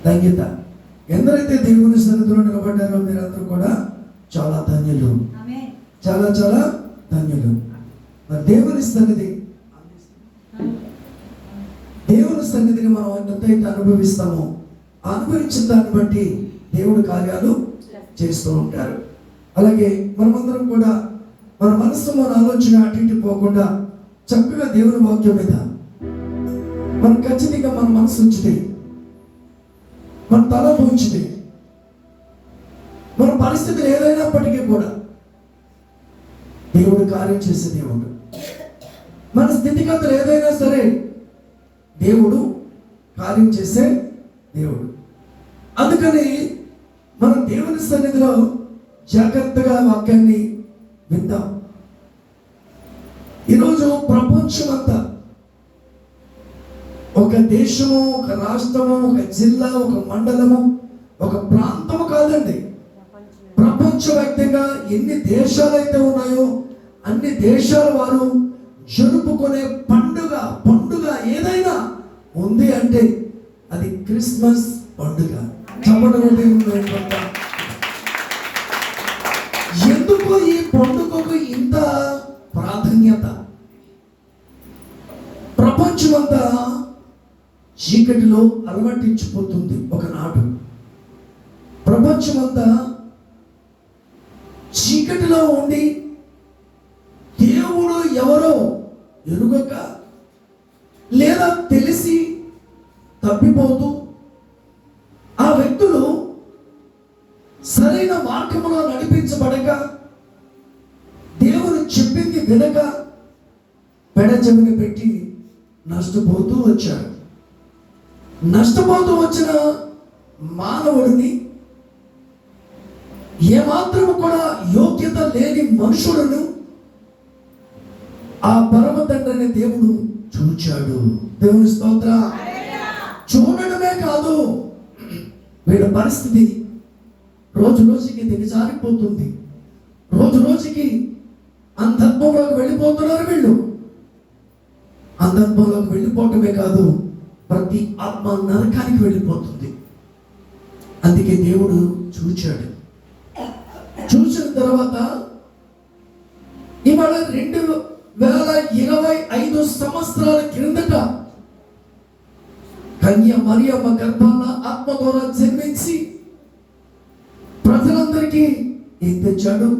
ధన్యత. ఎందరైతే దేవుని సన్నిధిలో నిలబడ్డారో మీరందరూ కూడా చాలా ధన్యులు, చాలా చాలా ధన్యులు. మరి దేవుని సన్నిధిని మనం ఎంతైతే అనుభవిస్తామో అనుభవించిన దాన్ని బట్టి దేవుడు కార్యాలు చేస్తూ ఉంటారు. అలాగే మనమందరం కూడా మన మనసు మన ఆలోచన అటు ఇటు పోకుండా చక్కగా దేవుని వాక్యం మీద మనం ఖచ్చితంగా మన మనసు ఉంచితే, మన తల ఉంచితే, మన పరిస్థితులు ఏదైనప్పటికీ కూడా దేవుడు కార్యం చేసే దేవుడు. మన స్థితిగతులు ఏదైనా సరే దేవుడు కార్యం చేసే దేవుడు. అందుకని మనం దేవుని సన్నిధిలో జాగ్రత్తగా వాక్యాన్ని విందాం. ఈరోజు ప్రపంచమంతా, ఒక దేశము, ఒక రాష్ట్రము, ఒక జిల్లా, ఒక మండలము, ఒక ప్రాంతము కాదండి, ప్రపంచవ్యాప్తంగా ఎన్ని దేశాలైతే ఉన్నాయో అన్ని దేశాల వారు జరుపుకునే పండుగ ఏదైనా ఉంది అంటే అది క్రిస్మస్ పండుగ. ఎందుకు ఈ పండుగకు ఇంత ప్రాధాన్యత? ప్రపంచమంతా చీకటిలో అలమటించిపోతుంది. ఒకనాడు ప్రపంచమంతా చీకటిలో ఉండి దేవుడు ఎవరో ఎరుగక లేదా తెలిసి తప్పిపోతూ ఆ వ్యక్తులు సరైన మార్గంలో నడిపించబడక, దేవుడు చెప్పింది వినక పెడచెవిన పెట్టి నష్టపోతూ వచ్చాడు. నష్టపోతూ వచ్చిన మానవుడిని, ఏమాత్రము కూడా యోగ్యత లేని మనుషులను ఆ పరమ తండ్రిని దేవుడు చూచాడు. దేవుని స్తోత్ర. చూడడమే కాదు, వీళ్ళ పరిస్థితి రోజు రోజుకి దిగజారిపోతుంది. రోజు రోజుకి అంధత్వంలోకి వెళ్ళిపోతున్నారు వీళ్ళు. అంధత్వంలోకి వెళ్ళిపోవటమే కాదు, ప్రతి ఆత్మ నరకానికి వెళ్ళిపోతుంది. అందుకే దేవుడు చూచాడు. చూసిన తర్వాత ఇవాళ 2025 సంవత్సరాల క్రిందట కన్య మరియమ్మ గర్భాన ఆత్మ ద్వారా జన్మించి ప్రజలందరికీ ఏం తెచ్చాడు,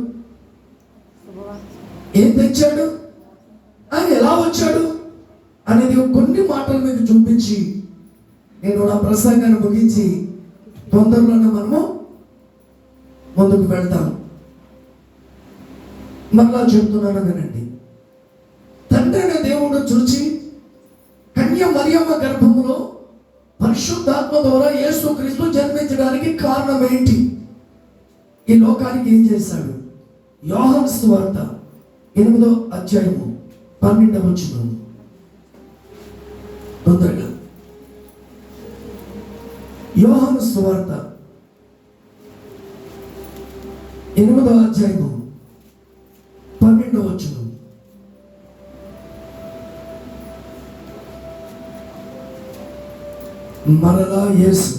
ఆయన ఎలా వచ్చాడు అనేది కొన్ని మాటలు మీకు చూపించి నేను నా ప్రసంగాన్ని ముగించి తొందరలోనే మనము ముందుకు వెళ్తాం. మరలా చెప్తున్నాను వినండి. తండ్రి అనే దేవుడు చూచి కన్య మరియమ్మ గర్భములో పరిశుద్ధాత్మ ద్వారా యేసుక్రీస్తు జన్మించడానికి కారణం ఏంటి? ఈ లోకానికి ఏం చేశాడు? యోహాను సువార్త 8వ అధ్యాయము 12వ వచనం. తొందరగా యోహాను సువార్త 8వ అధ్యాయము 12వ వచనం. మరలా యేసు,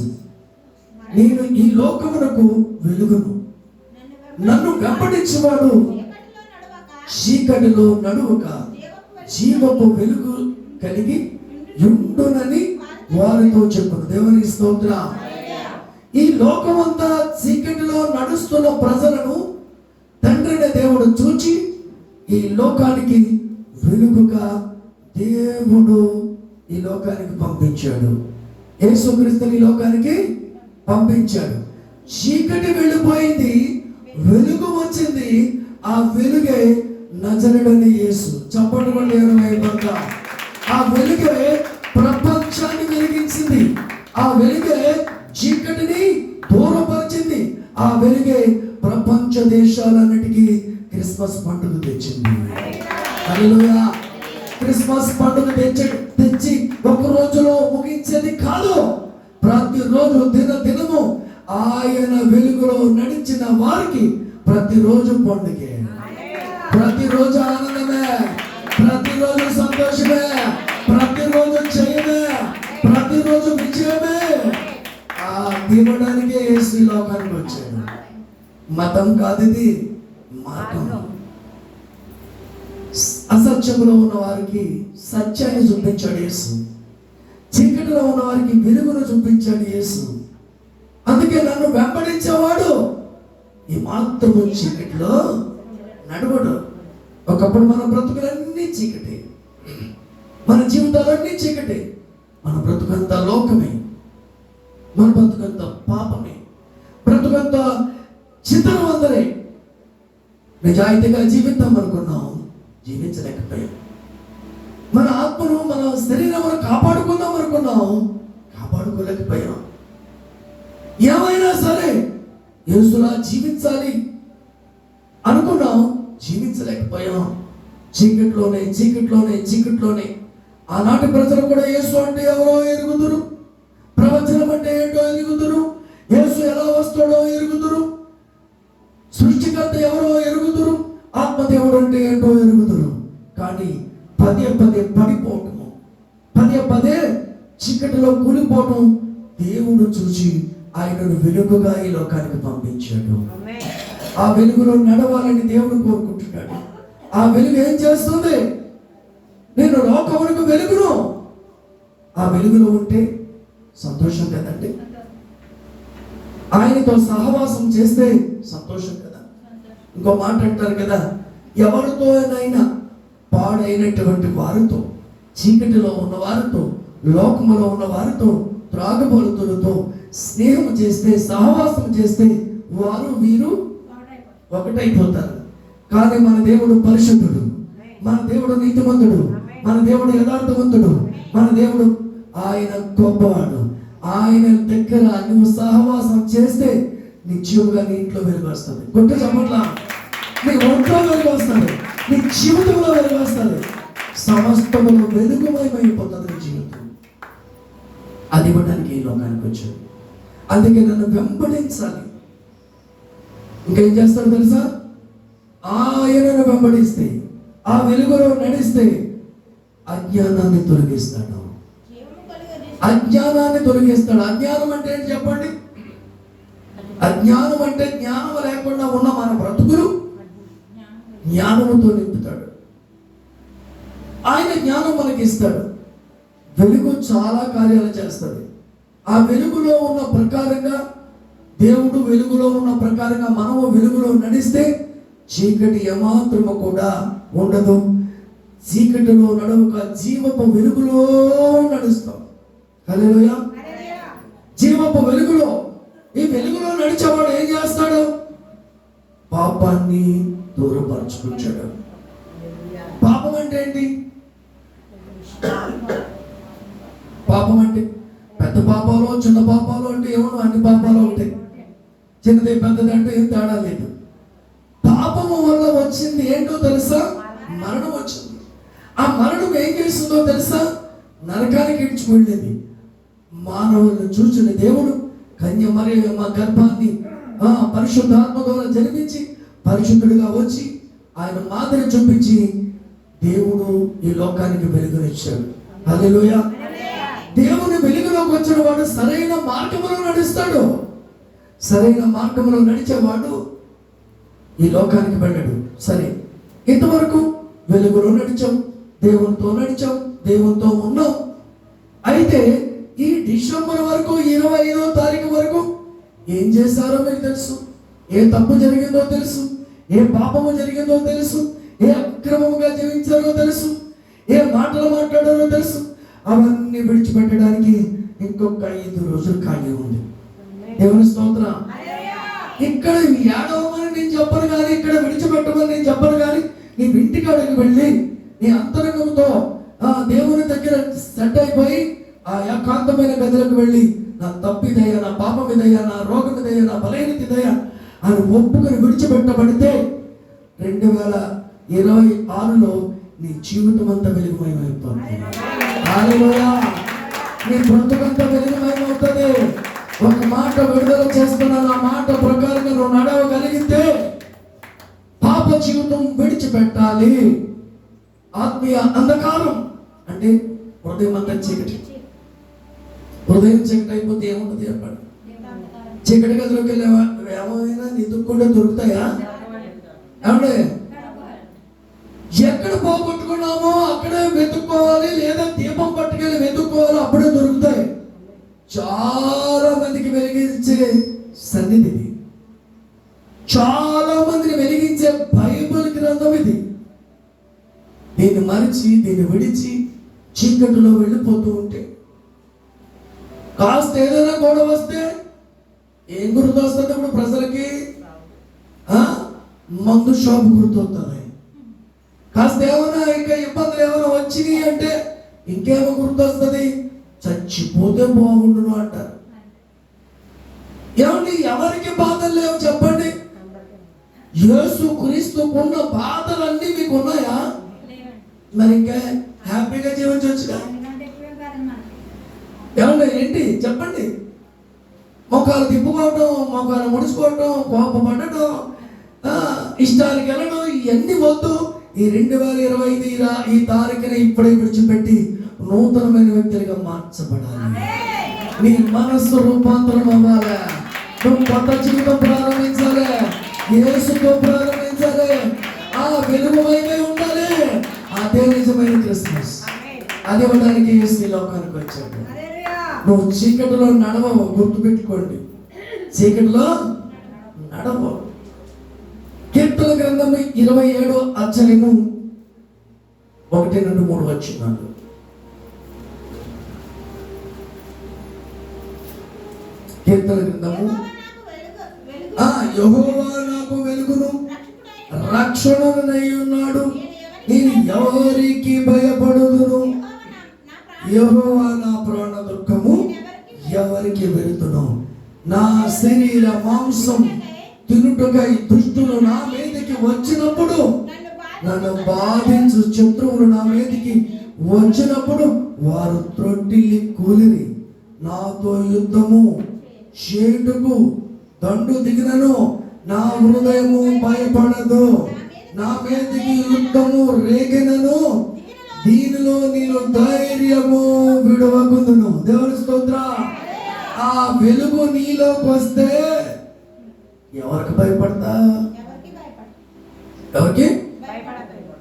నేను ఈ లోకమునకు వెలుగును, నన్ను వెంబడించువాడు చీకటిలో నడువక జీవపు వెలుగు కలిగి ఉండునని వారితో చెప్పను. దేవునికి స్తోత్రం. ఈ లోకమంతా చీకటిలో నడుస్తున్న ప్రజలను తండ్రిని దేవుడు చూచి ఈ లోకానికి వెలుగుగా దేవుడు ఈ లోకానికి పంపించాడు. యేసుక్రీస్తుని ఈ లోకానికి పంపించాడు. చీకటి వెళ్ళిపోయింది, వెలుగు వచ్చింది. ఆ వెలుగే నజరేయుడైన యేసు. చప్పట్లు కొట్టి దేవుని ఆ వెలుగే ప్రపంచాన్ని వెలిగించింది. ఆ వెలుగే చీకటిని దూరపరిచింది. ఆ వెలుగే ప్రపంచ దేశాలన్నిటికీ క్రిస్మస్ పండుగ తెచ్చింది. హల్లెలూయా. క్రిస్మస్ పండుగ తెచ్చి ఒక రోజులో ముగించేది కాదు. ప్రతిరోజు దినము ఆయన వెలుగులో నడిచిన వారికి ప్రతిరోజు పండుగే, ప్రతిరోజు ఆనందమే, ప్రతిరోజు సంతోషమే, ప్రతిరోజు జయమే, ప్రతిరోజు విజయమే. ఆ అది ఇవ్వడానికే యేసు ఈ లోకానికి వచ్చాడు. మతం కాదు ఇది, మార్గం. అసత్యంలో ఉన్న వారికి సత్యాన్ని చూపించాడు యేసు. చీకటిలో ఉన్న వారికి వెలుగును చూపించాడు యేసు. అందుకే నన్ను వెంబడించేవాడు ఈ మాత్రము చీకటిలో నడవడు. ఒకప్పుడు మన బ్రతుకులన్నీ చీకటి, మన జీవితాలన్నీ చీకటి, మన బ్రతుకంతా లోకమే, మన బ్రతుకంతా పాపమే, బ్రతుకంతా చిత్తరవందరే. నిజాయితీగా జీవిద్దాం అనుకున్నాం, జీవించలేకపోయాం. మన ఆత్మను, మన శరీరమును కాపాడుకుందాం అనుకున్నాం, కాపాడుకోలేకపోయాం. ఏమైనా సరే యేసులా జీవించాలి అనుకున్నాం, జీవించలేకపోయాం. చీకట్లోనే ఆనాటి ప్రజలు కూడా యేసు అంటే ఎవరో ఎరుగుదురు, ప్రవచనం అంటే ఏంటో ఎరుగుదురు, యేసు ఎలా వస్తాడో ఎరుగుదురు, సృష్టికర్త ఎవరో ఎరుగుదురు, ఆత్మదేవుడు అంటే ఏంటో ఎరుగుదురు. కానీ పదే పడిపోవటము, పదే చీకటిలో కూలిపోవటం దేవుడు చూసి ఆయనను వెలుగుగా ఈ లోకానికి పంపించాడు. ఆ వెలుగులో నడవాలని దేవుడు కోరుకుంటున్నాడు. ఆ వెలుగు ఏం చేస్తుంది? నేను లోకమునకు వెలుగును. ఆ వెలుగులో ఉంటే సంతోషం కదండి. ఆయనతో సహవాసం చేస్తే సంతోషం కదా. ఇంకో మాట అంటారు కదా, ఎవరితోనైనా పాడైనటువంటి వారితో, చీకటిలో ఉన్న వారితో, లోకములో ఉన్న వారితో, త్రాగుబోతులతో స్నేహం చేస్తే, సహవాసం చేస్తే వారు వీరు ఒకటైపోతారు. కానీ మన దేవుడు పరిశుద్ధుడు, మన దేవుడు నీతిమంతుడు, మన దేవుడు యథార్థవంతుడు, మన దేవుడు ఆయన గొప్పవాడు. ఆయన దగ్గర నువ్వు సహవాసం చేస్తే నిత్యముగా నీ ఇంట్లో వెలుగు వస్తుంది. గొప్ప చెప్పట్లా, నీ ఒంట్లో వెలుగు వస్తుంది, నీ జీవితంలో వెలుగు వస్తుంది, సమస్తములో వెలుగుమయమైపోతుంది నీ జీవితం. అది ఇవ్వడానికి ఈ లోకానికి వచ్చాడు. అందుకే నన్ను వెంబడించాలి. ఇంకేం చేస్తాడు తెలుసా? ఆయనను వెంబడిస్తే, ఆ వెలుగులో నడిస్తే అజ్ఞానాన్ని తొలగిస్తాడు. అజ్ఞానాన్ని తొలగిస్తాడు. అజ్ఞానం అంటే ఏంటి చెప్పండి? అజ్ఞానం అంటే జ్ఞానం లేకుండా ఉన్న మన బ్రతుకులు జ్ఞానముతో నింపుతాడు. ఆయన జ్ఞానం మనకి ఇస్తాడు. వెలుగు చాలా కార్యాలు చేస్తుంది. ఆ వెలుగులో ఉన్న ప్రకారంగా, దేవుడు వెలుగులో ఉన్న ప్రకారంగా మనము వెలుగులో నడిస్తే చీకటి ఏమాత్రము కూడా ఉండదు. చీకటిలో నడవక జీవపు వెలుగులో నడుస్తాం. హల్లెలూయా. జీవపు వెలుగులో, ఈ వెలుగులో నడిచేవాడు ఏం చేస్తాడు? పాపాన్ని దూరపరచుకుంటాడు. పాపం అంటే ఏంటి? పాపం అంటే పెద్ద పాపాలు, చిన్న పాపాలు అంటే ఏమో అన్ని పాపాలు ఉంటాయి. చిన్నది పెద్దది అంటే ఏం తేడా లేదు. పాపము వల్ల వచ్చింది ఏంటో తెలుసా? మరణం వచ్చింది. ఆ మరణం ఏం చేస్తుందో తెలుసా? నరకానికి ఇడ్చిపెళ్ళింది. మానవులను చూసిన దేవుడు కన్య మరియమ్మ గర్భాన్ని పరిశుద్ధాత్మ ద్వారా జన్మించి పరిశుద్ధుడిగా వచ్చి ఆయన మాదిరి చూపించి దేవుడు ఈ లోకానికి వెలుగునిచ్చాడు. హల్లెలూయా. దేవుని వెలుగులోకి వచ్చిన వాడు సరైన మార్గంలో నడుస్తాడు. సరైన మార్గంలో నడిచేవాడు ఈ లోకానికి వెళ్ళడు. సరే, ఇంతవరకు వెలుగులో నడిచాం, దేవునితో నడిచాం, దేవునితో ఉన్నాం. అయితే ఈ డిసెంబర్ వరకు, 25వ తారీఖు వరకు ఏం చేశారో మీకు తెలుసు. ఏ తప్పు జరిగిందో తెలుసు, ఏ పాపము జరిగిందో తెలుసు, ఏ అక్రమముగా జీవించారో తెలుసు, ఏ మాటలు మాట్లాడారో తెలుసు. అవన్నీ విడిచిపెట్టడానికి ఇంకొక 5 రోజులు ఖాళీ ఉంది. దేవుని స్తోత్రం. ఇక్కడ ఏడవమని నేను చెప్పను కానీ, ఇక్కడ విడిచిపెట్టమని నేను చెప్పను కానీ, నీ ఇంటికాడికి వెళ్ళి నీ అంతరంగంతో దేవుని దగ్గర సెట్ అయిపోయి ఆ ఏకాంతమైన గదిలోకి వెళ్ళి నా తప్పిదయ్యా, నా పాపమిదయ్యా, నా రోగమిదయ్యా, నా బలహీనతదయ్యా అని ఒప్పుకొని విడిచిపెట్టబడితే 2026లో నీ జీవితం అంతా వెలుగుమయమైపోతుంది. హల్లెలూయా. నీ బ్రతుకంతా వెలుగుమయమవుతుంది. ఒక మాట విడుదల చేస్తున్నాను, ఆ మాట ప్రకారంగా నువ్వు నడవగలిగితే పాప జీవితం విడిచిపెట్టాలి. ఆత్మీయ అంధకారం అంటే హృదయం అంతా చీకటి. హృదయం చీకటి అయిపోతే ఏముంటుంది చెప్పండి? చీకటి గదిలోకి వెళ్ళే ఏమైనా వెతుక్కుంటే దొరుకుతాయా? ఏమంటే ఎక్కడ పోగొట్టుకున్నామో అక్కడే వెతుక్కోవాలి, లేదా దీపం పట్టుకెళ్ళి వెతుక్కోవాలి, అప్పుడే దొరుకుతాయి. చాలా మందికి వెలిగించే సన్నిధి ఇది, చాలా మందిని వెలిగించే బైబిల్ గ్రంథం ఇది. దీన్ని మరిచి దీన్ని విడిచి చీకటిలో వెళ్ళిపోతూ ఉంటే, కాస్త ఏదైనా గొడవ వస్తే ఏం గుర్తొస్తుంది ఇప్పుడు ప్రజలకి? మందు షాపు గుర్తొస్తుంది. కాస్త ఏమైనా ఇంకా ఇబ్బందులు ఏమైనా వచ్చినాయి అంటే ఇంకేమో గుర్తొస్తుంది? చచ్చిపోతే బాగుండును అంటారు. ఏమండి, ఎవరికి బాధలు లేవు చెప్పండి? యేసు క్రీస్తుకున్న బాధలన్నీ మీకు ఉన్నాయా? మరి ఇంకా హ్యాపీగా జీవించవచ్చుగా. ఏమండి, ఏంటి చెప్పండి? మొక్కలు తిప్పుకోవటం, మొక్కలు ముడుచుకోవటం, కోపపడటం, ఇష్టానికి వెళ్ళడం, ఇవన్నీ వద్దు. ఈ 2025 ఈ తారీఖుని ఇప్పుడే విడిచిపెట్టి నూతనమైన వ్యక్తులుగా మార్చబడాలి. నీ మనస్సు రూపాంతరం అవ్వాలి. నువ్వు కొత్త జీవితం ప్రారంభించాలి, యేసుతో ప్రారంభించాలి, ఆ వెలుగుమైతే ఉండాలి. అదే నిజమైన క్రిస్మస్. అది ఇవ్వడానికి యేసు లోకానికి వచ్చాడు. నువ్వు చీకటిలో నడవవు, గుర్తుపెట్టుకోండి, చీకటిలో నడవవు. కీర్తన గ్రంథము 27 అధ్యాయము 1, 2, 3 వచనాలు. కీర్తన గ్రంథము యెహోవా నాకు వెలుగును రక్షణనై ఉన్నాడు, నేను ఎవరికి భయపడుదును? యెహోవా నా ప్రాణ దుఃఖము ఎవరికి వెళుతును? నా శరీర మాంసం తినుటకై దుష్టులు నా మీదకి వచ్చినప్పుడు, నన్ను బాధించు శత్రువులు నా మీదకి వచ్చినప్పుడు వారు త్రొట్టిల్లి కూలిరి. నాతో యుద్ధము చేయుటకు దండు దిగినను నా హృదయము భయపడదు. నా మీదకి యుద్ధము రేగినను దీనిలో నేను ధైర్యము విడవకుందును. దేవుని స్తోత్రం. ఆ వెలుగు నీలోకి వస్తే ఎవరికి భయపడతా? ఎవరికి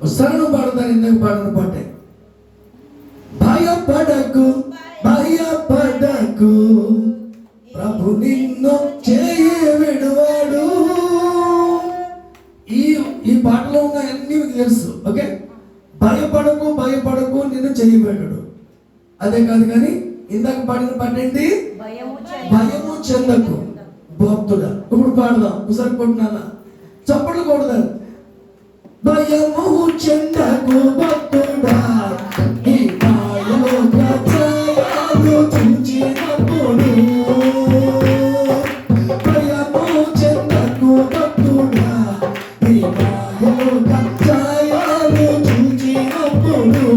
ఉత్సాహం పాడతాను. ఇందాక పాడిన పాటే, భయపడకు భయపడకు ప్రభు నిన్ను చేయి విడువాడు. ఈ పాటలో ఉన్న అన్ని మీకు తెలుసు. ఓకే, భయపడకు భయపడకు నిన్ను చేయి విడడు. అదే కాదు కానీ ఇందాక పాడిన పాట ఏంటి? భయము చెందకు భక్తుడా. ఇప్పుడు పాడదాం, ఒకసారి కొట్టినా చప్పట్లు కొడదాం. భయము చెందకు భక్తుడా, ఈ మాయలో ప్రజలు చూచినప్పుడు. భయము చెందకు భక్తుడా, ఈ మాయలో ప్రజలు చూచినప్పుడు.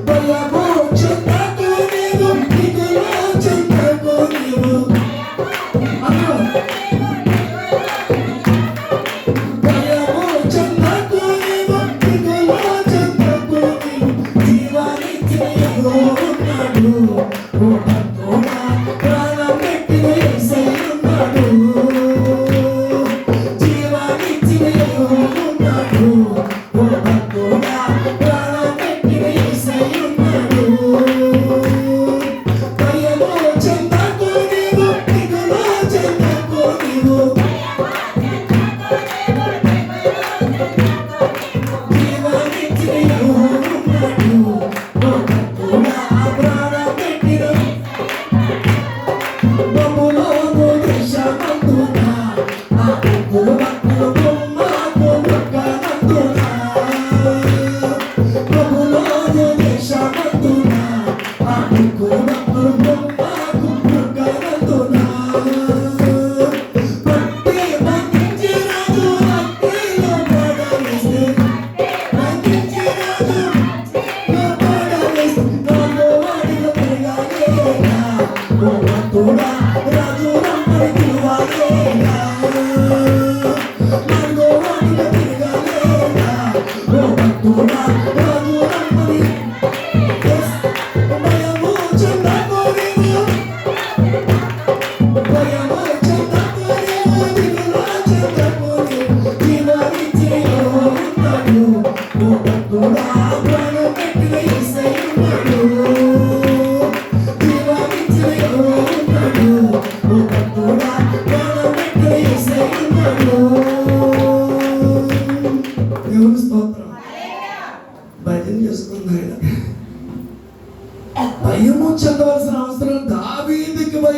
భయము చెందకు నీవు, దిగులు చెందకు నీవు. భయము చెందకు నీవు, దిగులు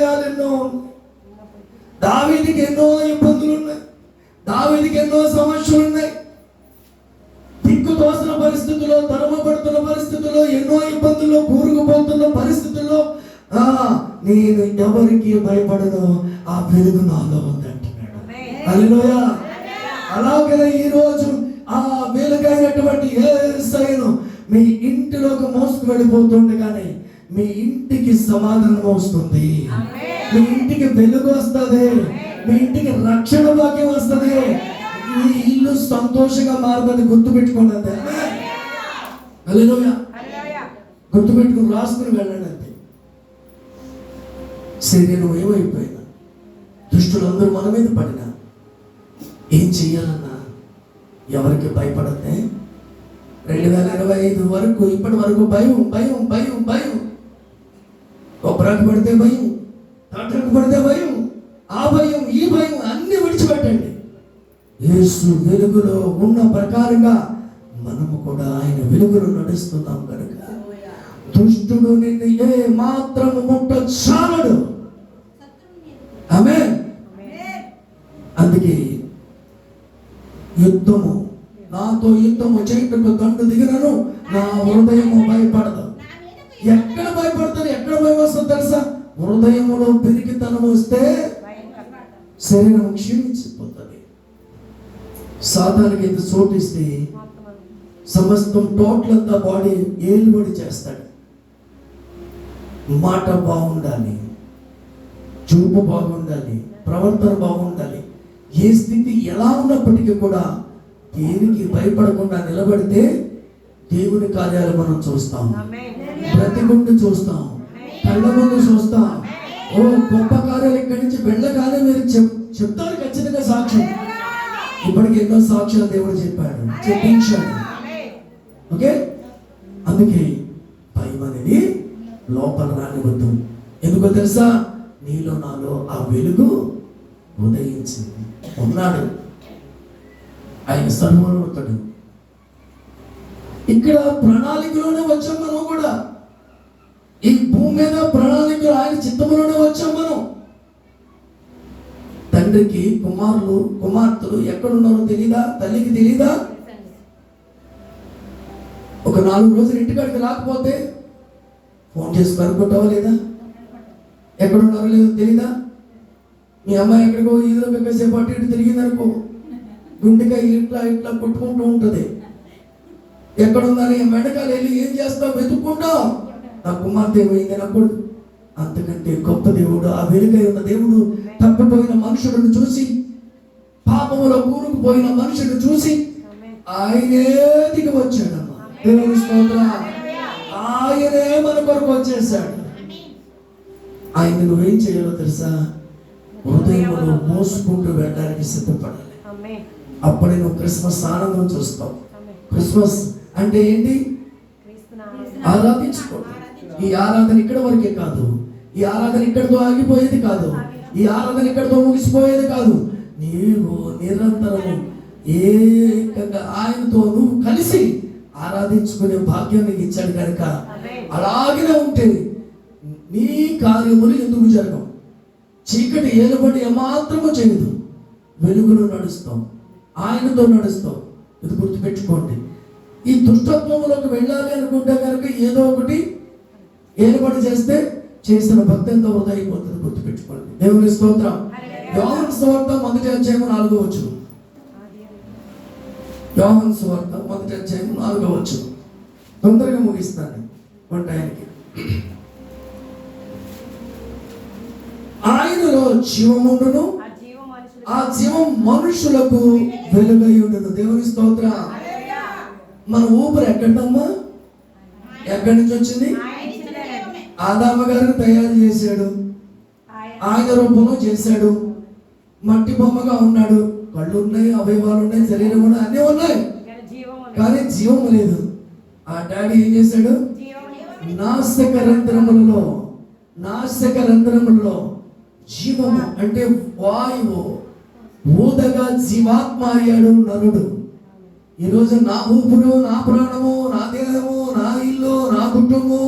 భయాలు ఎన్నో, దావీదుకి ఎన్నో ఇబ్బందులు ఉన్నాయి, దావీదుకి ఎన్నో సమస్యలు ఉన్నాయి. దిక్కుతోసిన పరిస్థితుల్లో, తరమబడుతున్న పరిస్థితుల్లో, ఎన్నో ఇబ్బందుల్లో, కూరుకుపోతున్న పరిస్థితుల్లో నేను ఎవరికి భయపడను, ఆ వెలుగు నాలో ఉంది అంటున్నాడు. హల్లెలూయా. అలాగే ఈ రోజు ఆ వెలుగైనటువంటి యేసయ్యను మీ ఇంటిలోకి మోసుకు వెళ్ళిపోతుండగానే మీ ఇంటికి సమాధానం వస్తుంది, మీ ఇంటికి వెలుగు వస్తుంది, మీ ఇంటికి రక్షణ భాగ్యం వస్తుంది, మీ ఇల్లు సంతోషంగా మారుతుంది. గుర్తుపెట్టుకోండి అంతే. హల్లెలూయా. గుర్తుపెట్టుకుని రాసుకుని వెళ్ళండి అంతే. శరీరం ఏమైపోయినా, దుష్టులందరూ మన మీద పడినా ఏం చెయ్యాలన్నా ఎవరికి భయపడద్దే. 2025 వరకు ఇప్పటి వరకు భయం భయం భయం భయం. కొబ్బరాకు పడితే భయం, తాటకు పడితే భయం, ఆ భయం ఈ భయం అన్ని విడిచిపెట్టండి. యేసు వెలుగులో ఉన్న ప్రకారంగా మనము కూడా ఆయన వెలుగులో నడుస్తున్నాం కనుక దుష్టుడు నిన్ను ఏ మాత్రము ముట్టచాలడు. ఆమేన్. అందుకే యుద్ధము, నాతో యుద్ధము చేయటకు దండు దిగినను నా హృదయము భయపడదు. ఎక్కడ భయపడతారు, ఎక్కడ భయం వస్తుంది తెలుసా? హృదయములో పిరికితనం వస్తే శరీరం క్షీణించిపోతుంది. సాతానికి ఎంత చోటిస్తే సమస్తం టోటల్ అంతా బాడీ ఏలుబడి చేస్తాడు. మాట బాగుండాలి, చూపు బాగుండాలి, ప్రవర్తన బాగుండాలి. ఏ స్థితి ఎలా ఉన్నప్పటికీ కూడా దేనికి భయపడకుండా నిలబడితే దేవుని కార్యాలు మనం చూస్తాం, ప్రతిగుండు చూస్తాం, కళ్ళ ముందు చూస్తాం. ఓ గొప్ప కార్యాలు ఇక్కడి నుంచి వెళ్ళగానే మీరు చెప్తారు ఖచ్చితంగా సాక్ష్యం. ఇప్పటికి ఎన్నో సాక్ష్యాలు దేవుడు చెప్పాడు, చెప్పించాడు. ఓకే. అందుకే భయం అనేది లోపల రానివద్దు. ఎందుకో తెలుసా? నీలో నాలో ఆ వెలుగు ఉదయించింది. ఉన్నాడు ఆయన సర్వోన్నతుడు. ఇక్కడ ప్రణాళికలోనే వచ్చాం మనం కూడా. ఈ భూమి మీద ప్రణాళికలు ఆయన చిత్తములోనే వచ్చాం మనం. తండ్రికి కుమారులు కుమార్తెలు ఎక్కడున్నారో తెలీదా? తల్లికి తెలీదా? ఒక 4 రోజులు ఇంటికాడికి రాకపోతే ఫోన్ చేసి కనుక్కుంటావా లేదా? ఎక్కడున్నారో లేదో తెలీదా? మీ అమ్మాయి ఎక్కడికో ఈదులో పెక్కసేపు అటు ఇటు తిరిగిందనుకో, గుండెకాయ ఇట్లా ఇట్లా కొట్టుకుంటూ ఉంటుంది. ఎక్కడుందని వెనకాల వెళ్ళి ఏం చేస్తావు? వెతుక్కుంటావు. నా కుమార్తె ఏమైంది అప్పుడు. అంతకంటే గొప్ప దేవుడు, ఆ వెలుగై ఉన్న దేవుడు తప్పిపోయిన మనుషులను చూసి, పాపములో కూరుకుపోయిన మనుషులను చూసి ఆయనే దిగి వచ్చాడమ్మా. దేవుని స్తోత్రం. ఆయనే మన కొరకు వచ్చేసాడు. ఆయన నువ్వేం చేయాలో తెలుసా? హృదయంలో మోసుకుంటూ వెళ్ళడానికి సిద్ధపడాలి. అప్పుడే నువ్వు క్రిస్మస్ ఆనందం చూస్తావు. క్రిస్మస్ అంటే ఏంటి? ఆరాధించుకోవడం. ఈ ఆరాధన ఇక్కడ వరకే కాదు, ఈ ఆరాధన ఇక్కడితో ఆగిపోయేది కాదు, ఈ ఆరాధన ఇక్కడితో ముగిసిపోయేది కాదు. నీవు నిరంతరము ఏకంగా ఆయనతో నువ్వు కలిసి ఆరాధించుకునే భాగ్యం నీకు ఇచ్చాడు కనుక అలాగే ఉంటే నీ కార్యములు ఎందుకు జరగవు? చీకటి ఏలుబడి ఏమాత్రము చేయదు. వెలుగులో నడుస్తాం, ఆయనతో నడుస్తాం. ఇది గుర్తుపెట్టుకోండి. ఈ దుష్టత్వంలోకి వెళ్ళాలి అనుకుంటే కనుక ఏదో ఒకటి ఏలుబడి చేస్తే చేసిన భక్తి ఎంత వృధా అయిపోతుంది. గుర్తుపెట్టుకోండి. దేవుని స్తోత్రం. యోహాను సువార్త 1:4. యోహాను సువార్త 1:4. తొందరగా ముగిస్తాను వంటాయనికి. ఆయనలో జీవముండును, ఆ జీవం మనుషులకు వెలుగై ఉండును. దేవుని స్తోత్రం. మన ఊపిరి ఎక్కడమ్మా? ఎక్కడి నుంచి వచ్చింది? ఆదామ గారిని తయారు చేశాడు, ఆయన రూపంలో చేశాడు. మట్టి బొమ్మగా ఉన్నాడు. కళ్ళు ఉన్నాయి, అవయవాలు ఉన్నాయి, శరీరం ఉన్నాయి, అన్నీ ఉన్నాయి, కానీ జీవం లేదు. ఆ డాడీ ఏం చేశాడు? నాసిక రంధ్రములలో జీవము అంటే వాయువు ఊదగా జీవాత్మ అయ్యాడు నరుడు. ఈరోజు నా ఊపుడు, నా ప్రాణము, నా దేహము, నా ఇల్లు, నా కుటుంబము,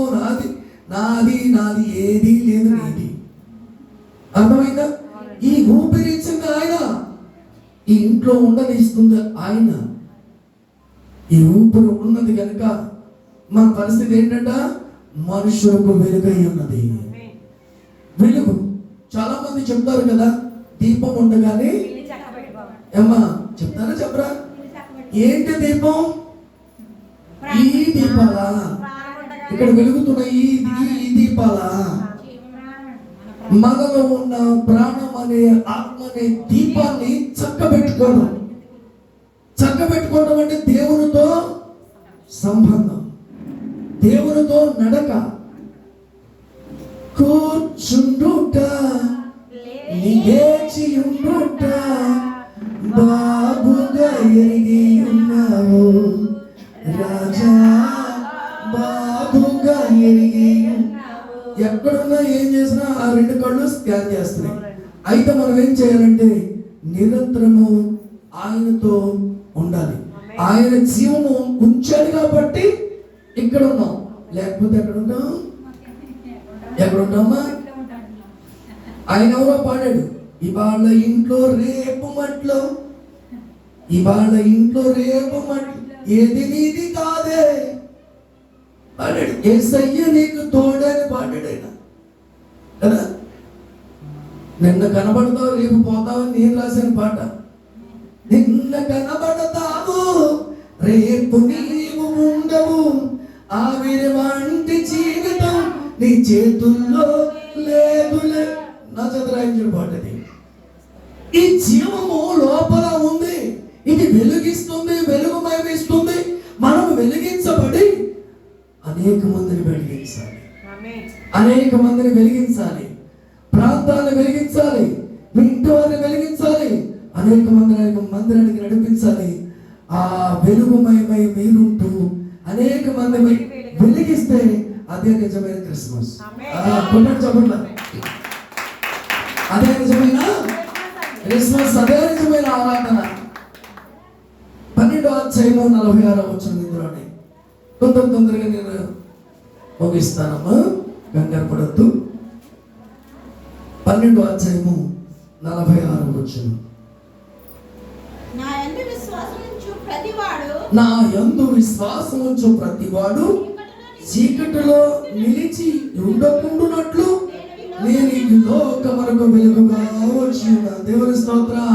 నాది ఏది లేదు. నీది అర్థమైందా? ఈ ఊపిరిచ్చింది ఆయన, ఈ ఇంట్లో ఉండనిస్తుంది ఆయన. ఈ ఊపిరి ఉన్నది కనుక మన పరిస్థితి ఏంటంట, మనుషులకు వెలుగై ఉన్నది. వెలుగు. చాలా మంది చెప్తారు కదా, దీపం ఉండగానే ఏమ్మా చెప్తారా చెప్పరా? ఏంటి దీపం? ఈ దీపాలా, ఇక్కడ వెలుగుతున్న ఈ దీపాలా? మనలో ఉన్న ప్రాణం అనే ఆత్మ అనే దీపాన్ని చక్కబెట్టుకోవడం. చక్కబెట్టుకోవడం అంటే దేవునితో సంబంధం, దేవునితో నడక. కూర్చుండుట, లేచియుండుట, బాబుగా ఎరిగి ఉన్నావు రాజా, బాబుగా ఎరిగి. ఎక్కడున్నా ఏం చేసినా ఆ రెండు కళ్ళు స్కాన్ చేస్తున్నాయి. అయితే మనం ఏం చేయాలంటే నిరంతరము ఆయనతో ఉండాలి. ఆయన జీవము ఉంచాడు కాబట్టి ఇక్కడ ఉన్నాం, లేకపోతే ఎక్కడ ఉంటాం? ఎక్కడ ఉంటామా? ఆయన ఎవరో పాడాడు, ఇవాళ ఇంట్లో రేపు మట్లో, ఇవాళ ఇంట్లో రేపు మట్లు, ఏది నీది కాదే పాడాడు. యేసయ్య నీకు తోడని పాడాడు ఆయన కదా. నిన్న కనబడతావు రేపు పోతావు నేను రాసిన పాట. నిన్న కనబడతావు రేపు నీవు ఉండవు, ఆవిరి వంటి జీవితం నీ చేతుల్లో లేదులే. నా చదురాయించిన పాటది. ఈ జీవము లోపల ఉంది, ఇది వెలిగిస్తుంది, వెలుగుమయమిస్తుంది. మనం వెలిగించబడి అనేక మందిని వెలిగించాలి, అనేక మందిని వెలిగించాలి, ప్రాంతాలను వెలిగించాలి, మీ ఇంటి వారిని వెలిగించాలి, అనేక మందిరానికి నడిపించాలి. ఆ వెలుగుమయమై మీరుంటూ అనేక మంది వెలిగిస్తే అదే నిజమైన క్రిస్మస్. చెప్పండి, అదే నిజమైన క్రిస్మస్, అదే నిజమైన ఆరాధన. 12వ అధ్యాయము 46వ వచనం ఇందులోనే. తొందరగా నేను ముగిస్తానమ్మా, కంగారు పడద్దు. 12వ అధ్యాయము 46వ వచనం. నా యందు విశ్వాసం ఉంచు ప్రతివాడు చీకటిలో నిలిచి ఉండకుండునట్లు నేను ఈ లోకమునకు వెలుగుగా వచ్చి ఉన్నాను. దేవుని స్తోత్రం.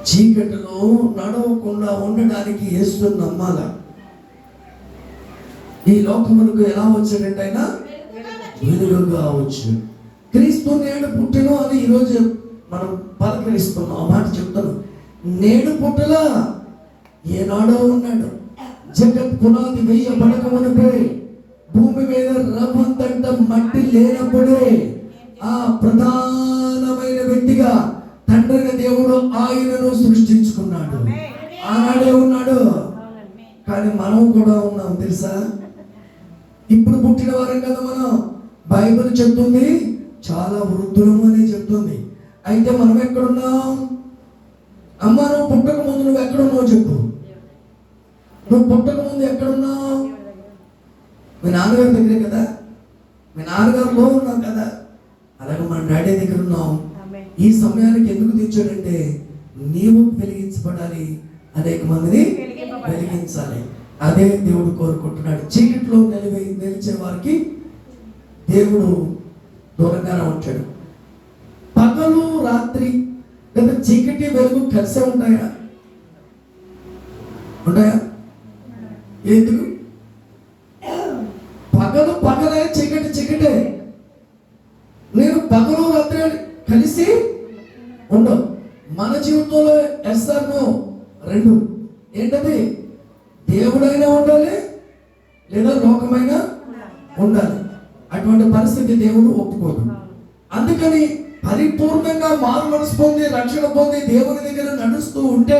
చీకటిలో నడవకుండా ఉండడానికి యేసుని నమ్మాల. ఈ లోకమునకు ఎలా వచ్చాడంటే ఆయన వెలుగుగా వచ్చు. క్రీస్తు నేడు పుట్టెను అని ఈరోజు మనం పలకరిస్తున్నాం. ఆ మాట చెప్తాను. నేడు పుట్టలా, ఏనాడో ఉన్నాడు. జగత్ పునాది వేయబడకమునుపే, భూమి మీద రవ్వంతంట మట్టి లేనప్పుడే ఆ ప్రధానమైన వ్యక్తిగా తండ్రిని దేవుడు ఆయనను సృష్టించుకున్నాడు. ఆనాడే ఉన్నాడు. కానీ మనం కూడా ఉన్నాం తెలుసా? ఇప్పుడు పుట్టిన వారం కదా మనం. బైబిల్ చెప్తుంది చాలా వృద్ధులము అని చెప్తుంది. అయితే మనం ఎక్కడున్నాం? అమ్మ, నువ్వు పుట్టక ముందు నువ్వు ఎక్కడున్నావు చెప్పు. నువ్వు పుట్టక ముందు ఎక్కడున్నావు? మీ నాన్నగారి దగ్గరే కదా, మీ నాన్నగారిలో ఉన్నావు కదా. అలాగే మన డాడీ దగ్గర ఉన్నావు. ఈ సమయానికి ఎందుకు తెచ్చాడంటే నీవు వెలిగించబడాలి, అనేక మందిని వెలిగించాలి. అదే దేవుడు కోరుకుంటున్నాడు. చీకట్లో నిలిచే వారికి దేవుడు దూరంగానే ఉంటాడు. పగలు రాత్రి లేదా చీకటి వెలుగు కలిసే ఉంటాయా? ఉంటాయా? ఎందుకు? పగలు పగలే, చీకటి చీకటే. నేను పగలు రాత్రి కలిసి ఉండవు. మన జీవితంలో ఎస్ఆర్నో రెండు. ఏంటది? దేవుడైనా ఉండాలి లేదా లోకమైనా ఉండాలి. అటువంటి పరిస్థితి దేవుడు ఒప్పుకోదు. అందుకని పరిపూర్ణంగా మారు మనసు పొంది రక్షణ పొంది దేవుని దగ్గర నడుస్తూ ఉంటే,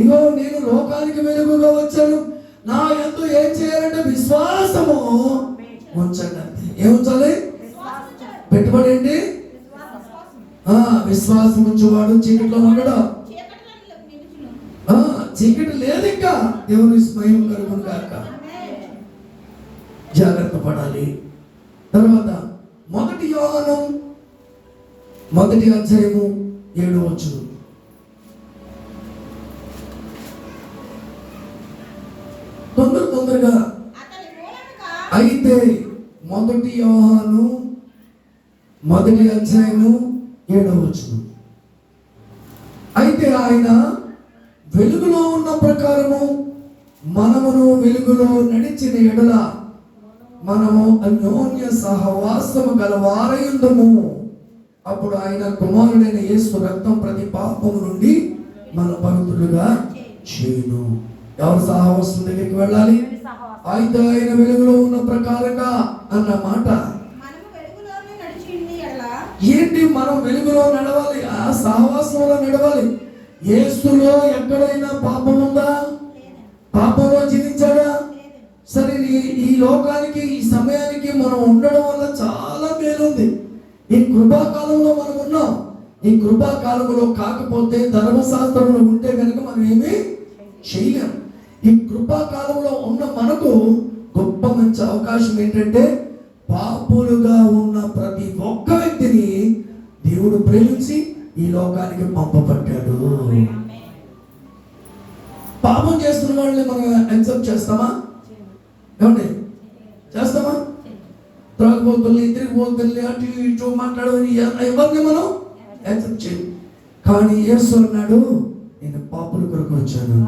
ఇగో నేను లోకానికి వెలుగుగా వచ్చాను, నా యందు ఏం చేయాలంటే విశ్వాసము ఉంచండి. అంతే. ఏం ఉంచాలి? పెట్టుబడి ఏంటి? విశ్వాసం ఉంచేవాడు చీకటిలో ఉండడు. చీకటి లేదు ఇంకా. దేవుని స్మయం కలుగును గాక. జాగ్రత్త పడాలి. తర్వాత మొదటి యోహాను 1:7 తొందరగా. అయితే మొదటి యోహాను 1:7 అయితే ఆయన వెలుగులో ఉన్న ప్రకారము మనమును వెలుగులో నడిచిన ఎడల మనము అన్యోన్య సహవాసము గలవారయుందుము. అప్పుడు ఆయన కుమారుడైన యేసు రక్తం ప్రతి పాపము నుండి మన పవిత్రులుగా చేయును. ఎవరు సహవాసం దగ్గరికి వెళ్ళాలి? అయితే ఆయన వెలుగులో ఉన్న ప్రకారంగా అన్న మాట ఏంటి? మనం వెలుగులో నడవాలి, ఆ సహవాసంలో నడవాలి. యేసులో ఎక్కడైనా పాపం ఉందా? పాపంలో జీవించాడా? సరే, ఈ లోకానికి ఈ సమయానికి మనం ఉండడం వల్ల చాలా మేలుంది. ఈ కృపాకాలంలో మనం ఉన్నాం. ఈ కృపాకాలంలో కాకపోతే ధర్మశాస్త్రంలో ఉంటే కనుక మనం ఏమీ చేయలేం. ఈ కృపాకాలంలో ఉన్న మనకు గొప్ప మంచి అవకాశం ఏంటంటే పాపులుగా ఉన్న ప్రతి ఒక్క వ్యక్తిని దేవుడు ప్రేమించి ఈ లోకానికి పంపబడ్డాడు. పాపం చేస్తున్న వాళ్ళని మనం యాక్సెప్ట్ చేస్తామా? ఏమండి, చేస్తామా? త్రాగుబోతుల్ని, తిరిగిపోతుల్ని, అటు ఇటు మాట్లాడని ఎవరిని మనం యాక్సెప్ట్ చేయం. కానీ యేసు అన్నాడు, నేను పాపుల కొరకు వచ్చాను,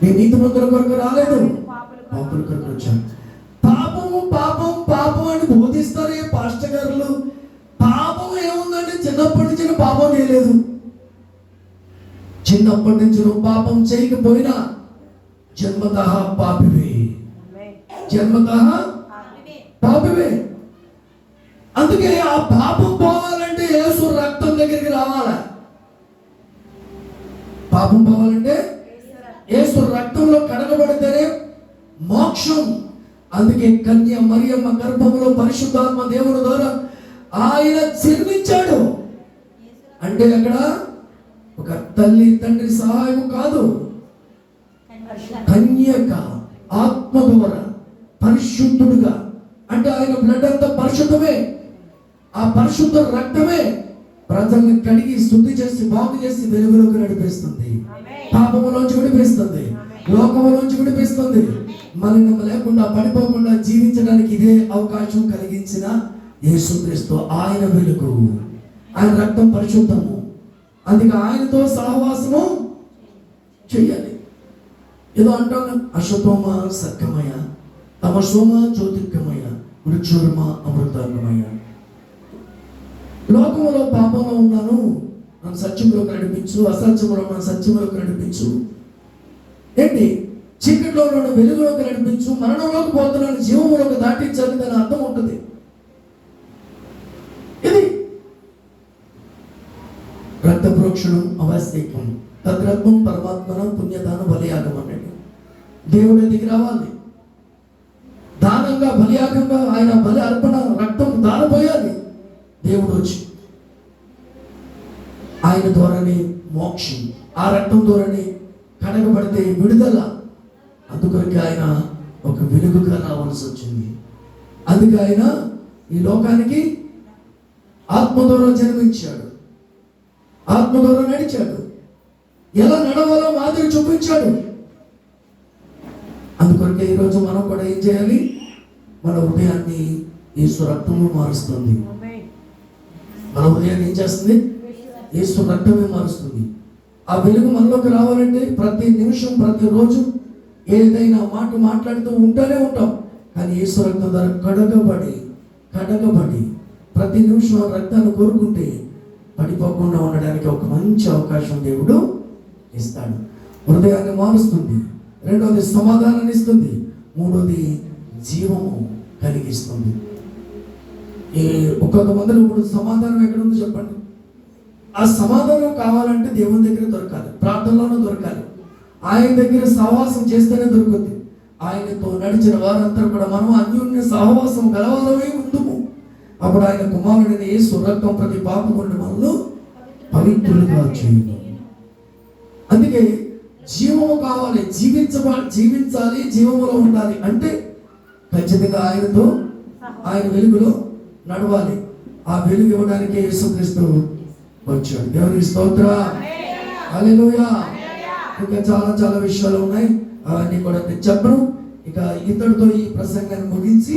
నేను నీతిమంతుల కొరకు రాలేదు, పాపుల కొరకు వచ్చాను. పాపము పాపం పాపం అని బోధిస్తారు ఏ పాస్టర్ గారులు. పాపం ఏముందంటే చిన్నప్పటి నుంచి పాపం చేయలేదు. చిన్నప్పటి నుంచి నువ్వు పాపం చేయకపోయినా జన్మతః పాపివే, జన్మతః పాపివే. అందుకే ఆ పాపం పోవాలంటే యేసు రక్తం దగ్గరికి రావాలా? పాపం పోవాలంటే యేసు రక్తంలో కడగబడితేనే మోక్షం. అందుకే కన్య మరియమ్మ గర్భంలో పరిశుద్ధాత్మ దేవుని ద్వారా ఆయన జన్మించాడు. అంటే అక్కడ ఒక తల్లి తండ్రి సహాయం కాదు, కన్యక ఆత్మ ద్వారా పరిశుద్ధుడుగా. అంటే ఆయన బ్లడ్ అంతా పరిశుద్ధమే. ఆ పరిశుద్ధ రక్తమే ప్రజల్ని కడిగి శుద్ధి చేసి బాగు చేసి వెలుగులోకి నడిపిస్తుంది, పాపములోంచి విడిపిస్తుంది, లోకములోంచి విడిపిస్తుంది. మలినం లేకుండా పడిపోకుండా జీవించడానికి ఇదే అవకాశం కలిగించిన యేసుక్రీస్తు. ఆయన వెలుగు, ఆయన రక్తం పరిశుద్ధము. అందుకే ఆయనతో సహవాసము చెయ్యాలి. ఏదో అంటాం, అశుతోమ సత్యమయ, తమసోమ జ్యోతిర్గమయ, మృత్యుర్మ అమృతాంగమయ. లోకములో పాపంలో ఉన్నాను, నన్ను సత్యంలోకి నడిపించు, అసత్యంలో నన్ను సత్యంలోకి నడిపించు. ఏంటి? చీకట్లో నన్ను వెలుగులోకి నడిపించు, మరణంలోకి పోతున్నాను జీవంలోకి దాటించాలని దాని అర్థం ఉంటుంది. ఇది రక్త ప్రోక్షణం అవశ్యకం. తద్రత్వం పరమాత్మన పుణ్యదాన బలియాగం అన్నాడు. దేవుడి దిగి రావాలి, దానంగా బలియాగంగా ఆయన బలి అర్పణ రక్తం దారపోయాలి. దేవుడు వచ్చి ఆయన ద్వారానే మోక్షం, ఆ రక్తం ద్వారానే కడగబడితే విడుదల. అందుకొరకు ఆయన ఒక వెలుగుగా రావాల్సి వచ్చింది. అందుకే ఆయన ఈ లోకానికి ఆత్మ ద్వారా జన్మించాడు, ఆత్మ ద్వారా నడిచాడు, ఎలా నడవాలో మాదిరి చూపించాడు. అందుకొరకే ఈరోజు మనం కూడా ఏం చేయాలి? మన హృదయాన్ని యేసు రక్తము మారుస్తుంది. మన హృదయాన్ని ఏం చేస్తుంది? యేసు రక్తమే మారుస్తుంది. ఆ వెలుగు మనలోకి రావాలంటే ప్రతి నిమిషం ప్రతిరోజు ఏదైనా మాట మాట్లాడుతూ ఉంటూనే ఉంటాం. కానీ యేసు రక్తం ద్వారా కడగబడి ప్రతి నిమిషం రక్తాన్ని కోరుకుంటే పడిపోకుండా ఉండడానికి ఒక మంచి అవకాశం దేవుడు ఇస్తాడు. హృదయాన్ని మారుస్తుంది, రెండోది సమాధానాన్ని ఇస్తుంది, మూడోది జీవము కలిగిస్తుంది. ఒక్కొక్క మందిలో ఇప్పుడు సమాధానం ఎక్కడుందో చెప్పండి. ఆ సమాధానం కావాలంటే దేవుని దగ్గర దొరకాలి, ప్రార్థనలోనే దొరకాలి, ఆయన దగ్గర సహవాసం చేస్తేనే దొరుకుతుంది. ఆయనతో నడిచిన వారంతా కూడా మనం అన్యోన్య సహవాసం గలవారమే ఉందుము. అప్పుడు ఆయన కుమారుడైన యేసు రక్తం ప్రతి పాపం నుండి మనల్ని పవిత్రులుగా చేయును. అందుకే జీవము కావాలి, జీవించాలి, జీవములో ఉండాలి అంటే ఖచ్చితంగా ఆయనతో ఆయన వెలుగులో నడవాలి. ఆ వెలుగు ఇవ్వడానికి యేసుక్రీస్తు వచ్చాడు. దేవునికి స్తోత్రం. హల్లెలూయా. ఇంకా చాలా చాలా విషయాలు ఉన్నాయి, అవన్నీ కూడా నేను చెప్పను. ఇక ఇంతటితో ఈ ప్రసంగాన్ని ముగించి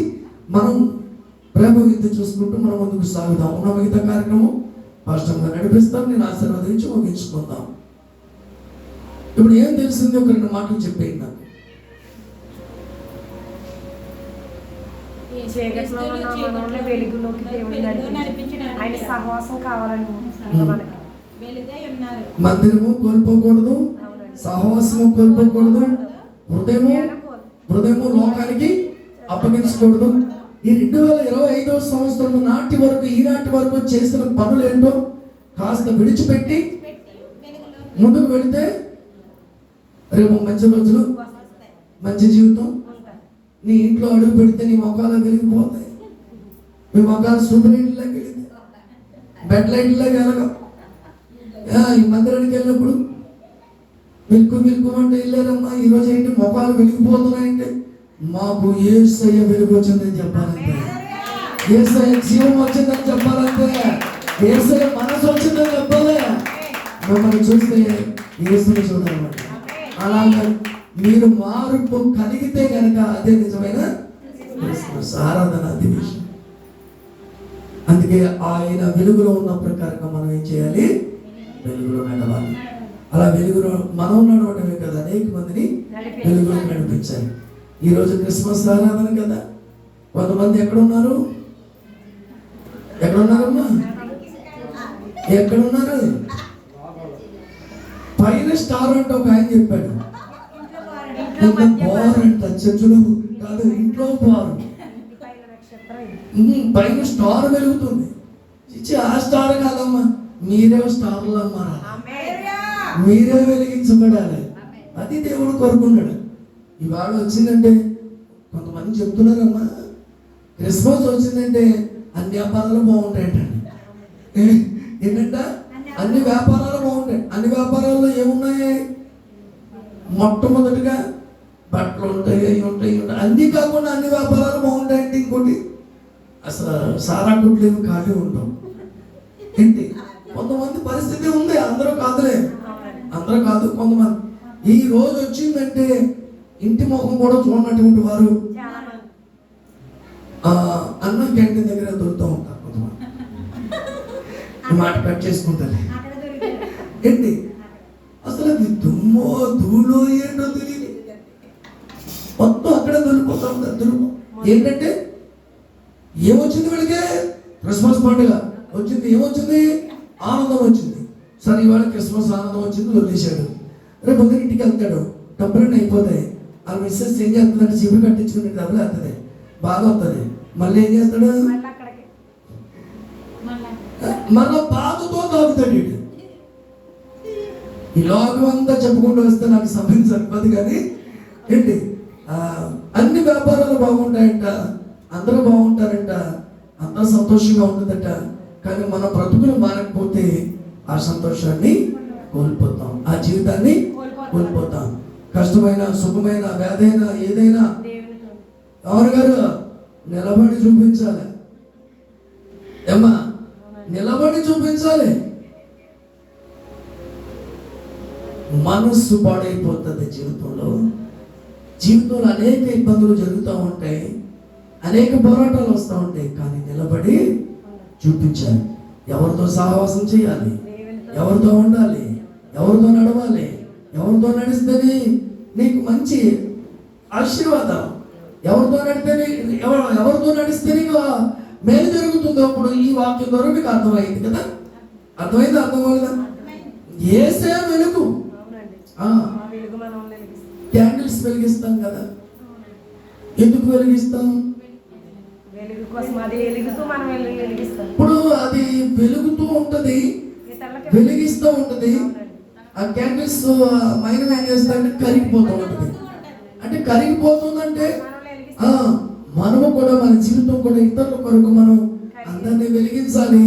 మనం ప్రేమ గీత చూసుకుంటూ మనం ముందుకు సాగుదాం. ఉన్న మిగతా కార్యక్రమం స్పష్టంగా నడిపిస్తాం. నేను ఆశీర్వదించి ముగించుకుందాం. ఇప్పుడు ఏం తెలిసింది ఒక 2 మాటలు చెప్పేయండి నాకు. ఈ చీకట్లో ఉన్న మనల్ని వెలుగులోకి దేవుడు నడిపించడానికి ఆయన సహవాసం కావాలని మనకి వెలుగై ఉన్నారు. మందిరము కోల్పోకూడదు, సహవాసము కోల్పోకూడదు, హృదయము లోకానికి అప్పగించకూడదు. ఈ 2025వ సంవత్సరం నాటి వరకు ఈనాటి వరకు చేసిన పనులు ఏంటో కాస్త విడిచిపెట్టి ముందుకు వెళితే రేపు మంచి రోజులు, మంచి జీవితం. నీ ఇంట్లో అడుగు పెడితే నీ మొఖాలు వెలిగిపోతాయి. మీ మొఖాలు సూపర్ లైట్లోకి వెళితే బెడ్ లైట్లోకి వెళ్ళగా. ఈ మందిరానికి వెళ్ళినప్పుడు మిల్కు అంటే వెళ్ళారమ్మా, ఈరోజు ఏంటి మొఖాలు వెలిగిపోతున్నాయంటే మాకు యేసయ్య వెలుగు వచ్చిందని చెప్పాలంటే, యేసయ్య జీవం వచ్చిందని చెప్పాలంటే, యేసయ్య మనసు వచ్చిందని చెప్పాలి. మిమ్మల్ని చూస్తే యేసుని చూడాలన్నమాట. అలాగే మీరు మార్పు కలిగితే కనుక అదే నిజమైన క్రిస్మస్ ఆరాధన. అది విషయం. అందుకే ఆయన వెలుగులో ఉన్న ప్రకారంగా మనం ఏం చేయాలి? వెలుగులో నడవాలి. అలా వెలుగులో మనం నడవడమే కదా, అనేక మందిని వెలుగులో నడిపించాలి. ఈరోజు క్రిస్మస్ ఆరాధన కదా. కొంతమంది ఎక్కడున్నారు? ఎక్కడున్నారమ్మా? ఎక్కడున్నారు? పైన స్టార్ అంటే ఒక ఆయన చెప్పాడు, బార్ అంట. చర్చిలో కాదు, ఇంట్లో బారు. పైన స్టార్ వెలుగుతుంది. ఇచ్చి ఆ స్టార్ కాదమ్మా, మీరే స్టార్లు అమ్మారా, మీరే వెలిగించబడాలి. అది దేవుడు కోరుకున్నాడు. ఇవాళ వచ్చిందంటే కొంతమంది చెప్తున్నారమ్మా, క్రిస్మస్ వచ్చిందంటే అన్ని వ్యాపారాలు బాగుంటాయంటండి. ఏంటంట? అన్ని వ్యాపారాలు బాగుంటాయి. అన్ని వ్యాపారాల్లో ఏమున్నాయి? మొట్టమొదటిగా బట్టలు ఉంటాయి, అవి ఉంటాయి. అన్నీ కాకుండా అన్ని వ్యాపారాలు బాగుంటాయండి. ఇంకోటి అసలు సారా గుడ్లు ఏమి ఖాళీ ఉండవు. ఏంటి? కొంతమంది పరిస్థితి ఉంది, అందరూ కాదులే, అందరూ కాదు, కొంతమంది. ఈ రోజు వచ్చిందంటే ఇంటి ముఖం కూడా చూడనటువంటి వారు అన్నం క్యాంటీన్ దగ్గర దొరుకుతూ ఉంటారు. కొంతమంది మాట కట్ చేసుకుంటారు. ఏంటి అసలు అది దుమ్మో ధూళో ఏంటో తెలియదు, మొత్తం అక్కడే దొరికిపోతా ఉంటారు. ఏంటంటే ఏమొచ్చింది వీళ్ళకి? క్రిస్మస్ పండుగ వచ్చింది. ఏమొచ్చింది? ఆనందం వచ్చింది. సరే ఇవాళ క్రిస్మస్ ఆనందం వచ్చింది, వదిలేశాడు. రేపు పొద్దున ఇంటికి వెళ్తాడు, డబ్బులన్నీ అయిపోతాయి. ఆ మిస్సెస్ ఏం చేస్తుందంటే చీపురు కట్టించుకుని డబ్బులు వస్తుంది, బాగా వస్తుంది. మళ్ళీ ఏం చేస్తాడు? మళ్ళా బాధతో తాగుతాడు. ఈ లోకం అంతా చెప్పుకుంటూ వస్తే నాకు సమయం సరిపోదు. కానీ ఏంటి, అన్ని వ్యాపారాలు బాగుంటాయంట, అందరూ బాగుంటారంట, అంతా సంతోషంగా ఉంటుందట. కానీ మన బ్రతుకులు మారకపోతే ఆ సంతోషాన్ని కోల్పోతాం, ఆ జీవితాన్ని కోల్పోతాం. కష్టమైన, సుఖమైన, వ్యాధైనా, ఏదైనా ఎవరు గారు నిలబడి చూపించాలి. ఏమ్మా, నిలబడి చూపించాలి. మనస్సు పాడైపోతుంది. జీవితంలో అనేక ఇబ్బందులు జరుగుతూ ఉంటాయి, అనేక పోరాటాలు వస్తూ ఉంటాయి. కానీ నిలబడి చూపించాలి. ఎవరితో సహవాసం చేయాలి, ఎవరితో ఉండాలి, ఎవరితో నడవాలి, ఎవరితో నడిస్తేనే నీకు మంచి ఆశీర్వాదం, ఎవరితో నడిస్తే నీకు మేలు జరుగుతుందో అప్పుడు ఈ వాక్యం ద్వారా మీకు అర్థమైంది కదా. అర్థమైంది? అర్థమవుతుందా? ఏసే వెలుగు. క్యాండిల్స్ వెలిగిస్తాం కదా, ఎందుకు వెలిగిస్తాం? ఇప్పుడు అది వెలుగుతూ ఉంటది, వెలిగిస్తూ ఉంటది. ఆ క్యాండిల్స్ మైనం ఏం చేస్తా అంటే కరిగిపోతూ ఉంటది. అంటే కరిగిపోతుందంటే మనము కూడా, మన జీవితం కూడా ఇతరుల కొరకు మనం అందరినీ వెలిగించాలి.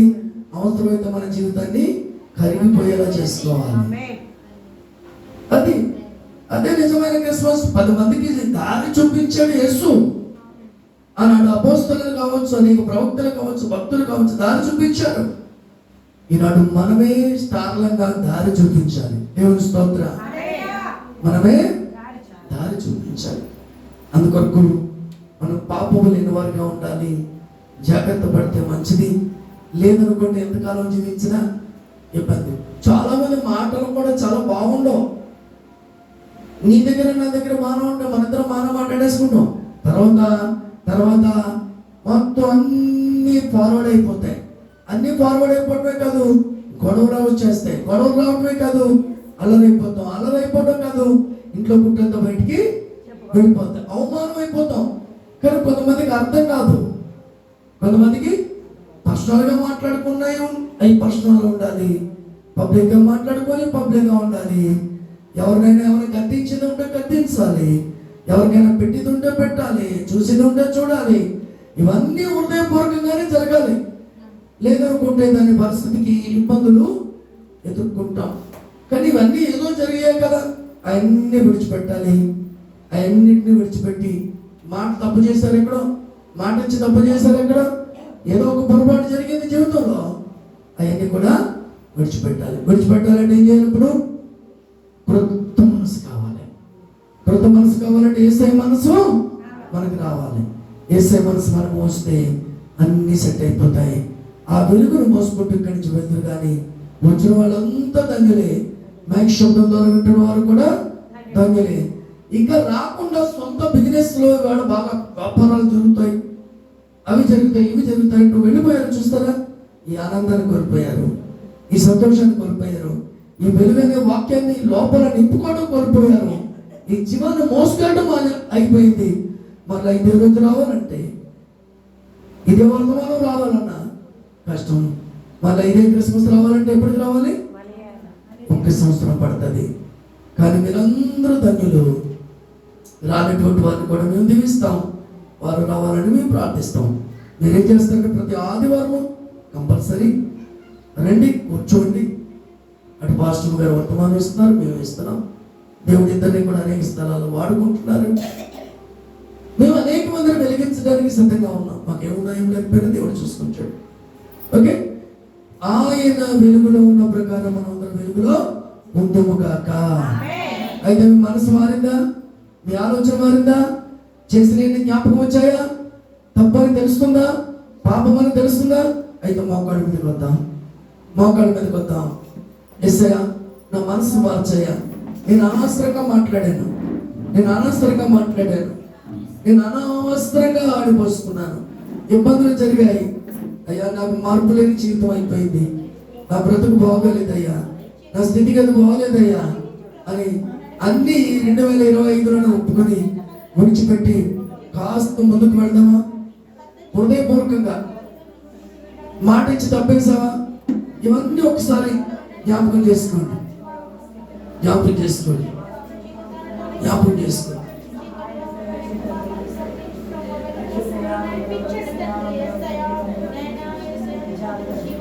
అవసరమైతే మన జీవితాన్ని కరిగిపోయేలా చేసుకోవాలి. అదే నిజమైన క్రిస్మస్. 10 మందికి దారి చూపించాడు యేసు. ఆనాడు అపోస్తలులు కావచ్చు, అనేక ప్రవక్తలు కావచ్చు, భక్తులు కావచ్చు దారి చూపించారు. ఈనాడు మనమే స్టార్లంగా దారి చూపించాలి. దేవుని స్తోత్ర. మనమే దారి చూపించాలి. అందుకొరకు మనం పాపము లేని వారిగా ఉండాలి. జాగ్రత్త పడితే మంచిది. లేదనుకోండి ఎంతకాలం జీవించినా ఇబ్బంది. చాలా మంది మాటలు కూడా చాలా బాగుండవు. నీ దగ్గర నా దగ్గర మానవ ఉంటే మనిద్దరం మానవ మాట్లాడేసుకుంటాం. తర్వాత మొత్తం అన్నీ ఫార్వర్డ్ అయిపోతాయి. అన్నీ ఫార్వర్డ్ అయిపోవడమే కాదు, గొడవలు వచ్చేస్తాయి. గొడవలు రావడమే కాదు, అల్లరైపోవడం కాదు, ఇంట్లో పుట్టంతో బయటికి వెళ్ళిపోతాయి. అవమానం అయిపోతాం. కానీ కొంతమందికి అర్థం కాదు. కొంతమందికి పర్సనల్గా మాట్లాడుకున్నాయి అవి పర్సనల్గా ఉండాలి, పబ్లిక్గా మాట్లాడుకొని పబ్లిక్గా ఉండాలి. ఎవరినైనా గద్దించింది ఉంటే గద్దించాలి, ఎవరికైనా పెట్టింది ఉంటే పెట్టాలి, చూసింది ఉంటే చూడాలి. ఇవన్నీ హృదయపూర్వకంగానే జరగాలి. లేదనుకుంటే దాని పరిస్థితికి ఇబ్బందులు ఎదుర్కొంటాం. కానీ ఇవన్నీ ఏదో జరిగాయి కదా, అవన్నీ విడిచిపెట్టాలి. అవన్నింటినీ విడిచిపెట్టి మాట తప్పు చేశారు ఎక్కడో, మాట ఇచ్చి తప్పు చేశారు ఎక్కడో, ఏదో ఒక పొరపాటు జరిగింది జీవితంలో, అవన్నీ కూడా విడిచిపెట్టాలి. విడిచిపెట్టాలంటే ఏం చేయాలి? ఇప్పుడు క్రొత్త మనసు కావాలి. క్రొత్త మనసు కావాలంటే యేసయ్య మనసు మనకు రావాలి. యేసయ్య మనసు మనకు వస్తే అన్నీ సెట్ అయిపోతాయి. ఆ వెలుగును మోసుకుంటూ ఇక్కడి నుంచి వెళ్తారు. కానీ వచ్చిన వాళ్ళంతా ధన్యులే. మైక్ శబ్దం ద్వారా వింటున్న వారు కూడా ధన్యులే. ఇంకా రాకుండా సొంత బిజినెస్లో వాడు బాగా వ్యాపారాలు జరుగుతాయి, అవి జరుగుతాయి, ఇవి జరుగుతాయి అంటూ వెళ్ళిపోయారు. చూస్తారా? ఈ ఆనందాన్ని కోల్పోయారు, ఈ సంతోషాన్ని కోల్పోయారు, ఈ వెలుగనే వాక్యాన్ని లోపల నింపుకోవడం కోల్పోయారు. ఈ జీవాన్ని మోసుకోవడం అయిపోయింది. మళ్ళీ ఇదే రోజు రావాలంటే, ఇదే వర్తమానం రావాలన్నా కష్టం. మళ్ళీ ఇదే క్రిస్మస్ రావాలంటే ఎప్పటికి రావాలి? 1 సంవత్సరం పడుతుంది. కానీ మీరందరూ ధన్యులు. రానటువంటి వారిని కూడా మేము దీవిస్తాం. వారు రావాలని మేము ప్రార్థిస్తాం. మీరేం చేస్తారంటే ప్రతి ఆదివారం కంపల్సరీ రండి, కూర్చోండి. అటు పాస్టర్ గారు వర్తమానం ఇస్తున్నారు, మేము ఇస్తున్నాం. దేవుడి ఇద్దరిని కూడా అనేక స్థలాలు వాడుకుంటున్నారు. మేము అనేక మందిని వెలిగించడానికి సిద్ధంగా ఉన్నాం. మాకేమున్నా ఏం లేకపోయినా దేవుడు చూసుకుంటాడు. ఓకే, ఆయన వెలుగులో ఉన్న ప్రకారం మనం అందరం వెలుగులో ఉందుము గాక. అయితే మీ మనసు మారిందా? మీ ఆలోచన మారిందా? చేసిన జ్ఞాపకం వచ్చాయా? తప్పని తెలుస్తుందా? పాపం అని తెలుస్తుందా? అయితే మోకాళ్ళ మీదకి వద్దాం. మోకాళ్ళ మీదకి వద్దాం. యేసయ్యా, నా మనసు మార్చయ్యా. నేను అనవసరంగా మాట్లాడాను, నేను అనవసరంగా ఆడిపోసుకున్నాను. ఇబ్బందులు జరిగాయి అయ్యా. నాకు మార్పు లేని జీవితం అయిపోయింది. నా బ్రతుకు బాగోలేదయ్యా, నా స్థితిగతి బాగోలేదయ్యా అని అన్నీ 2025లో ఒప్పుకొని విడిచిపెట్టి కాస్త ముందుకు వెళ్దామా? హృదయపూర్వకంగా మాట ఇచ్చి తప్పేసావా? ఇవన్నీ ఒకసారి జ్ఞాపకం చేసుకోండి.